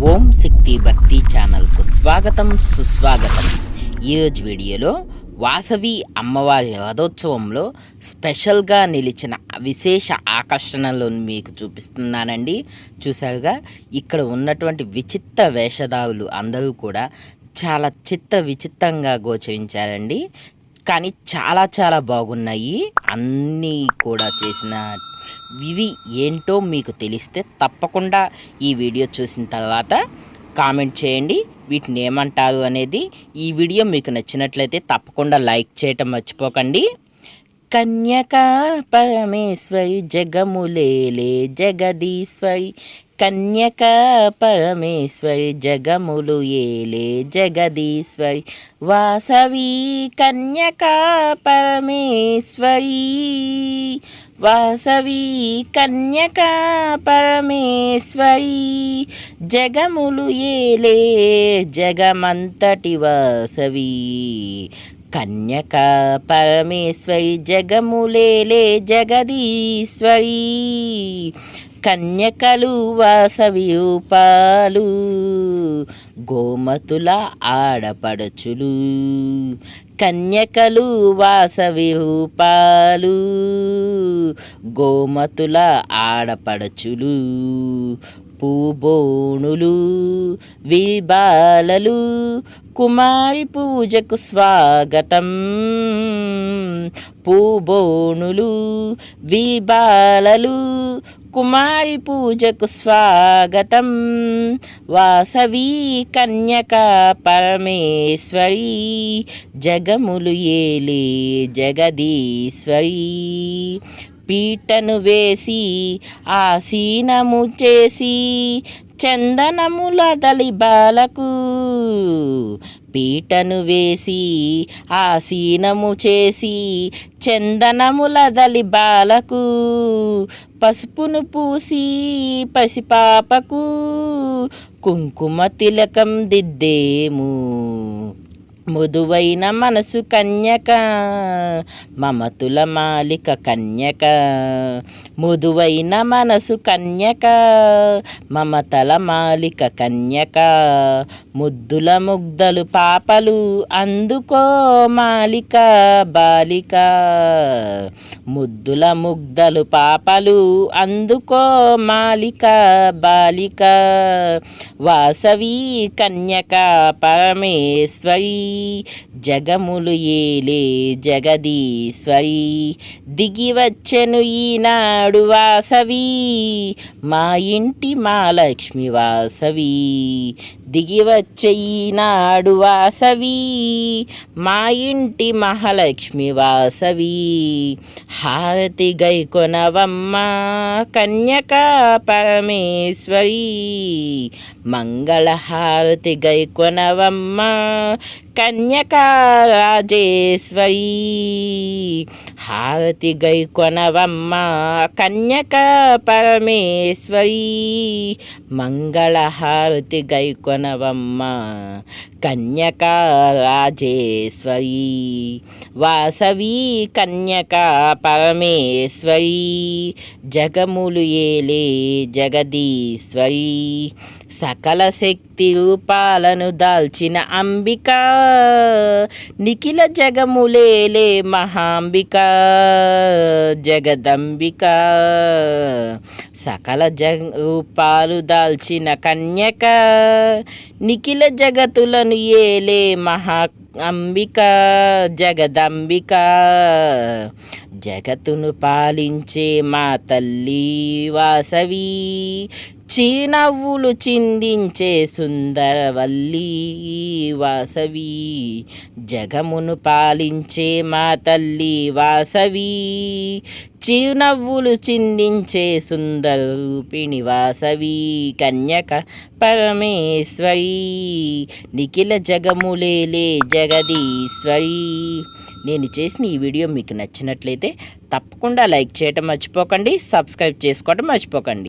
ఓం శక్తి భక్తి ఛానల్కు స్వాగతం సుస్వాగతం. ఈరోజు వీడియోలో వాసవి అమ్మవారి రథోత్సవంలో స్పెషల్గా నిలిచిన విశేష ఆకర్షణలను మీకు చూపిస్తున్నానండి. చూసారుగా, ఇక్కడ ఉన్నటువంటి విచిత్ర వేషధారులు అందరూ కూడా చాలా విచిత్రంగా గోచరించారండి. కానీ చాలా బాగున్నాయి. అన్నీ కూడా చేసిన ఇవి ఏంటో మీకు తెలిస్తే తప్పకుండా ఈ వీడియో చూసిన తర్వాత కామెంట్ చేయండి. వీటిని ఏమంటారు అనేది. ఈ వీడియో మీకు నచ్చినట్లయితే తప్పకుండా లైక్ చేయటం మర్చిపోకండి. కన్యకా పరమేశ్వరి జగములేలే జగదీశ్వరి, కన్యకా పరమేశ్వరి జగములు ఏలే జగదీశ్వరి, వాసవి కన్యకా పరమేశ్వరి, వాసవి కన్యకా పరమేశ్వరి, జగములు ఏలే జగమంతటి వాసవి, కన్యకా పరమేశ్వరి జగములేలే జగదీశ్వరి, కన్యకలు వాసవి రూపాలు, గోమతుల ఆడపడచులు, కన్యకలు వాసవి రూపాలు, గోమతుల ఆడపడచులు, పూబోణులు విబాలలు, కుమారి పూజకు స్వాగతం, పూబోణులు విబాలలు, కుమారి పూజకు స్వాగతం, వాసవి కన్యకా పరమేశ్వరి, జగములు ఏలే జగదీశ్వరి, పీటను వేసి ఆసీనము చేసి చందనముల దలిబాలకు, పీటను వేసి ఆసీనము చేసి చందనముల దలిబాలకు, పసుపును పూసి పసిపాపకు కుంకుమ తిలకం దిద్దేము, మృదువైన మనసు కన్యక మమతుల మాలిక కన్యక, మృదువైన మనసు కన్యక మమతల మాలిక కన్యక, ముద్దుల ముగ్ధలు పాపలు అందుకో మాలిక బాలిక, ముద్దుల ముగ్ధలు పాపలు అందుకో మాలిక బాలిక, వాసవి కన్యకా పరమేశ్వరి, జగములు ఏలే జగదీశ్వరి, దిగివచ్చెను ఈనాడు వాసవి, మా ఇంటి మహాలక్ష్మి వాసవి, దిగివచ్చే ఈనాడు వాసవి, మా ఇంటి మహాలక్ష్మి వాసవి, హారతి గైకొనవమ్మ కన్యకా పరమేశ్వరి, మంగళ హారతి గైకొనవమ్మ కన్యకా రాజేశ్వరి, హారతి గైకొనవమ్మ కన్యకా పరమేశ్వరి, మంగళ హారతి గైకొనవమ్మ కన్యకా రాజేశ్వరి, వాసవి కన్యకా పరమేశ్వరి, జగములు ఏలే జగదీశ్వరి, సకల శక్తి రూపాలను దాల్చిన అంబిక, నిఖిల జగములేలే మహాంబిక జగదంబిక, సకల రూపాలు దాల్చిన కన్యక, నిఖిల జగతులను ఏలే మహా అంబిక జగదంబిక, జగతును పాలించే మా తల్లి వాసవి, చిరునవ్వులు చిందించే సుందరవల్లి వాసవి, జగమును పాలించే మా తల్లి వాసవి, చిరునవ్వులు చిందించే సుందర రూపిణి వాసవి, కన్యక పరమేశ్వరి, నిఖిల జగములేలే జగదీశ్వరి. నేను చేసిన ఈ వీడియో మీకు నచ్చినట్లయితే తప్పకుండా లైక్ చేయటం మర్చిపోకండి, సబ్స్క్రైబ్ చేసుకోవడం మర్చిపోకండి.